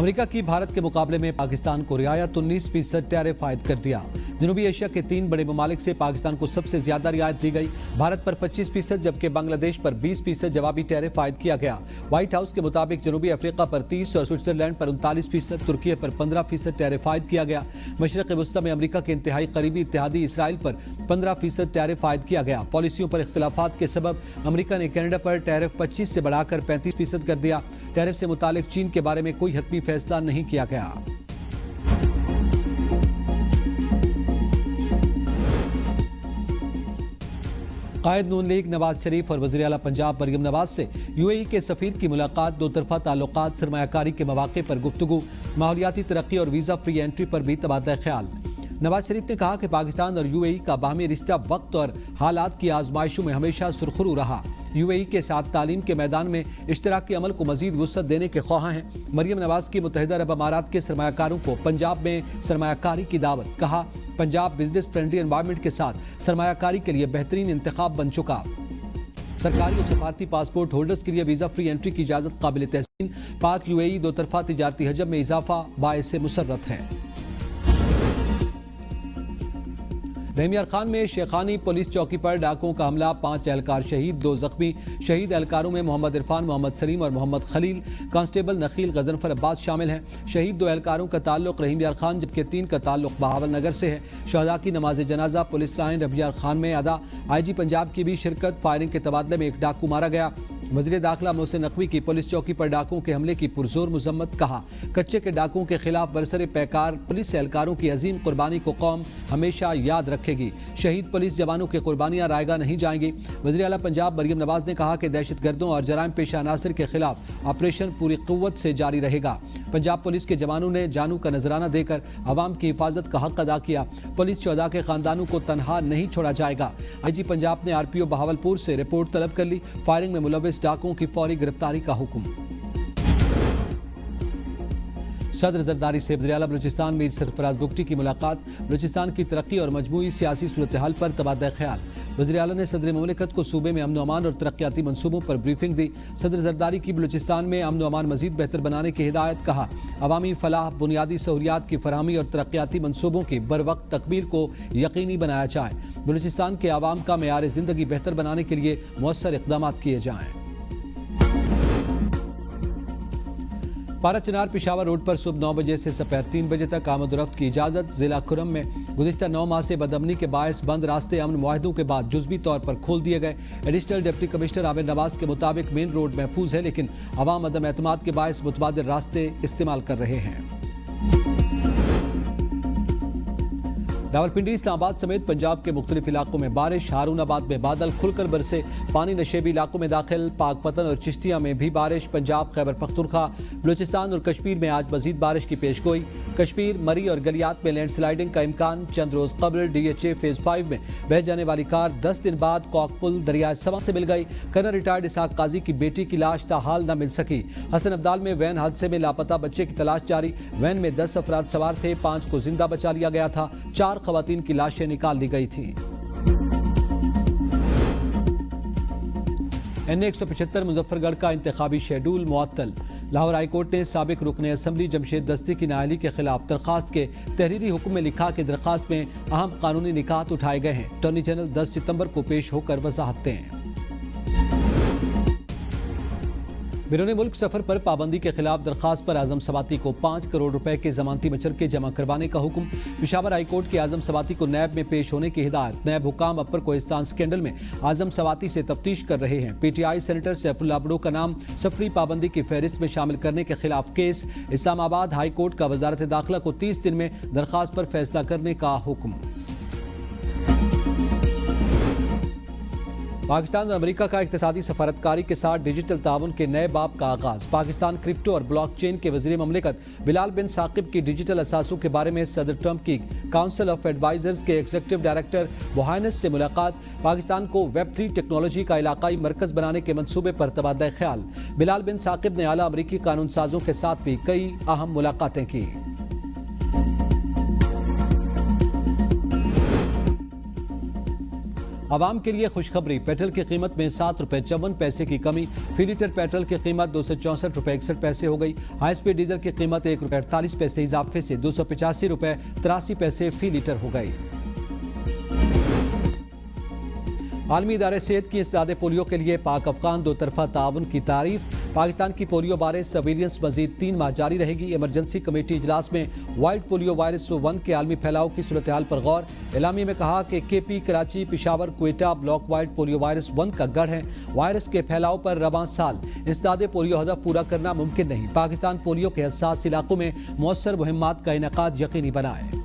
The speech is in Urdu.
امریکہ کی بھارت کے مقابلے میں پاکستان کو رعایت 19% ٹیرف عائد کر دیا۔ جنوبی ایشیا کے 3 بڑے ممالک سے پاکستان کو سب سے زیادہ رعایت دی گئی۔ بھارت پر 25% جبکہ بنگلہ دیش پر 20% جوابی ٹیرف عائد کیا گیا۔ وائٹ ہاؤس کے مطابق جنوبی افریقہ پر 30 اور سوئٹزرلینڈ پر 39%، ترکی پر 15% ٹیرف عائد کیا گیا۔ مشرق وسطی میں امریکہ کے انتہائی قریبی اتحادی اسرائیل پر 15% ٹیرف عائد کیا گیا۔ پالیسیوں پر اختلافات کے سبب امریکہ نے کینیڈا پر ٹیرف 25 سے بڑھا کر 35% کر دیا۔ ٹیرف سے متعلق چین کے بارے میں کوئی حتمی فیصلہ نہیں کیا گیا۔ قائد نون لیگ نواز شریف اور وزیر اعلیٰ پنجاب مریم نواز سے UAE کے سفیر کی ملاقات، دو طرفہ تعلقات، سرمایہ کاری کے مواقع پر گفتگو، ماحولیاتی ترقی اور ویزا فری انٹری پر بھی تبادلہ خیال۔ نواز شریف نے کہا کہ پاکستان اور UAE کا باہمی رشتہ وقت اور حالات کی آزمائشوں میں ہمیشہ سرخرو رہا۔ UAE کے ساتھ تعلیم کے میدان میں اشتراکی عمل کو مزید وسعت دینے کے خواہاں ہیں۔ مریم نواز کی متحدہ عرب امارات کے سرمایہ کاروں کو پنجاب میں سرمایہ کاری کی دعوت، کہا پنجاب بزنس فرینڈلی انوائرمنٹ کے ساتھ سرمایہ کاری کے لیے بہترین انتخاب بن چکا۔ سرکاری اور سفارتی پاسپورٹ ہولڈرز کے لیے ویزا فری انٹری کی اجازت قابل تحسین۔ پاک UAE دو طرفہ تجارتی حجم میں اضافہ باعث مسرت ہے۔ رحیم یار خان میں شیخانی پولیس چوکی پر ڈاکوں کا حملہ، 5 اہلکار شہید، 2 زخمی۔ شہید اہلکاروں میں محمد عرفان، محمد سلیم اور محمد خلیل، کانسٹیبل نخیل غضنفر عباس شامل ہیں۔ شہید 2 اہلکاروں کا تعلق رحیم یار خان جبکہ 3 کا تعلق بہاول نگر سے ہے۔ شہداء کی نماز جنازہ پولیس لائن رحیم یار خان میں ادا۔ IG پنجاب کی بھی شرکت۔ فائرنگ کے تبادلے میں ایک ڈاکو مارا گیا۔ وزیر داخلہ محسن نقوی کی پولیس چوکی پر ڈاکوں کے حملے کی پرزور مذمت، کہا کچے کے ڈاکوں کے خلاف برسر پیکار پولیس اہلکاروں کی عظیم قربانی کو قوم ہمیشہ یاد رکھے گی۔ شہید پولیس جوانوں کی قربانیاں رائے گاہ نہیں جائیں گی۔ وزیر اعلیٰ پنجاب مریم نواز نے کہا کہ دہشت گردوں اور جرائم پیشہ عناصر کے خلاف آپریشن پوری قوت سے جاری رہے گا۔ پنجاب پولیس کے جوانوں نے جانوں کا نذرانہ دے کر عوام کی حفاظت کا حق ادا کیا۔ پولیس شہداء کے خاندانوں کو تنہا نہیں چھوڑا جائے گا۔ IG پنجاب نے RPO بہاولپور سے رپورٹ طلب کر لی۔ فائرنگ میں ملوث ڈاکوں کی فوری گرفتاری کا حکم۔ صدر زرداری سے وزیر اعلیٰ بلوچستان میر سرفراز بگٹی کی ملاقات، بلوچستان کی ترقی اور مجموعی سیاسی صورتحال پر تبادلہ خیال۔ وزیر اعلیٰ نے صدر مملکت کو صوبے میں امن و امان اور ترقیاتی منصوبوں پر بریفنگ دی۔ صدر زرداری کی بلوچستان میں امن و امان مزید بہتر بنانے کی ہدایت، کہا عوامی فلاح، بنیادی سہولیات کی فراہمی اور ترقیاتی منصوبوں کی بروقت تکمیل کو یقینی بنایا جائے۔ بلوچستان کے عوام کا معیار زندگی بہتر بنانے کے لیے مؤثر اقدامات کیے جائیں۔ پارا چنار پشاور روڈ پر صبح 9 بجے سے دوپہر 3 بجے تک آمد و رفت کی اجازت۔ ضلع کرم میں گزشتہ 9 ماہ سے بدامنی کے باعث بند راستے امن معاہدوں کے بعد جزوی طور پر کھول دیے گئے۔ ایڈیشنل ڈپٹی کمشنر عامر نواز کے مطابق مین روڈ محفوظ ہے، لیکن عوام عدم اعتماد کے باعث متبادل راستے استعمال کر رہے ہیں۔ راولپنڈی، اسلام آباد سمیت پنجاب کے مختلف علاقوں میں بارش۔ ہارون آباد میں بادل کھل کر برسے، پانی نشیبی علاقوں میں داخل۔ پاک پتن اور چشتیہ میں بھی بارش۔ پنجاب، خیبر پختونخوا، بلوچستان اور کشمیر میں آج مزید بارش کی پیش گوئی۔ کشمیر، مری اور گلیات میں لینڈ سلائیڈنگ کا امکان۔ چند روز قبل DHA فیز 5 میں بہہ جانے والی کار 10 دن بعد کوک پل دریائے سواں سے مل گئی۔ کرنل ریٹائرڈ اسحاق قاضی کی بیٹی کی لاش تاحال نہ مل سکی۔ حسن ابدال میں وین حادثے میں لاپتہ بچے کی تلاش جاری۔ وین میں 10 افراد سوار تھے، 5 کو زندہ بچا لیا گیا تھا، 4 خواتین کی لاشیں نکال لی گئی تھیں۔ NA 175 مظفر گڑھ کا انتخابی شیڈول معطل۔ لاہور ہائی کورٹ نے سابق رکن اسمبلی جمشید دستی کی نااہلی کے خلاف درخواست کے تحریری حکم میں لکھا کہ درخواست میں اہم قانونی نکات اٹھائے گئے ہیں۔ اٹارنی جنرل 10 ستمبر کو پیش ہو کر وضاحت دیں۔ بیرون ملک سفر پر پابندی کے خلاف درخواست پر اعظم سواتی کو 5 کروڑ روپے کے ضمانتی مچرکے جمع کروانے کا حکم۔ پشاور ہائی کورٹ کے اعظم سواتی کو نیب میں پیش ہونے کی ہدایت۔ نیب حکام اپر کوہستان سکینڈل میں اعظم سواتی سے تفتیش کر رہے ہیں۔ PTI سینیٹر سیف اللہ بڑو کا نام سفری پابندی کی فہرست میں شامل کرنے کے خلاف کیس۔ اسلام آباد ہائی کورٹ کا وزارت داخلہ کو 30 دن میں درخواست پر فیصلہ کرنے کا حکم۔ پاکستان اور امریکہ کا اقتصادی سفارتکاری کے ساتھ ڈیجیٹل تعاون کے نئے باب کا آغاز۔ پاکستان کرپٹو اور بلاک چین کے وزیر مملکت بلال بن ثاقب کی ڈیجیٹل اثاثوں کے بارے میں صدر ٹرمپ کی کاؤنسل آف ایڈوائزرز کے ایگزیکٹو ڈائریکٹر بوہائنس سے ملاقات۔ پاکستان کو ویب 3 ٹیکنالوجی کا علاقائی مرکز بنانے کے منصوبے پر تبادلہ خیال۔ بلال بن ثاقب نے اعلیٰ امریکی قانون سازوں کے ساتھ بھی کئی اہم ملاقاتیں کی۔ عوام کے لیے خوشخبری، پیٹرول کی قیمت میں 7 روپے 54 پیسے کی کمی، فی لیٹر پیٹرول کی قیمت 264 روپے 61 پیسے ہو گئی۔ ہائی سپیڈ ڈیزل کی قیمت 1 روپے 48 پیسے اضافے سے 285 روپے 83 پیسے فی لیٹر ہو گئی۔ عالمی ادارے صحت کی انسداد پولیو کے لیے پاک افغان دو طرفہ تعاون کی تعریف۔ پاکستان کی پولیو بارے سرویلنس مزید 3 ماہ جاری رہے گی۔ ایمرجنسی کمیٹی اجلاس میں وائلڈ پولیو وائرس 1 کے عالمی پھیلاؤ کی صورتحال پر غور۔ اعلامیے میں کہا کہ KP، Karachi, Peshawar, Quetta block wild polio virus 1 کا گڑھ ہے۔ وائرس کے پھیلاؤ پر رواں سال انسداد پولیو ہدف پورا کرنا ممکن نہیں۔ پاکستان پولیو کے حساس علاقوں میں مؤثر مہمات کا انعقاد یقینی بنائے۔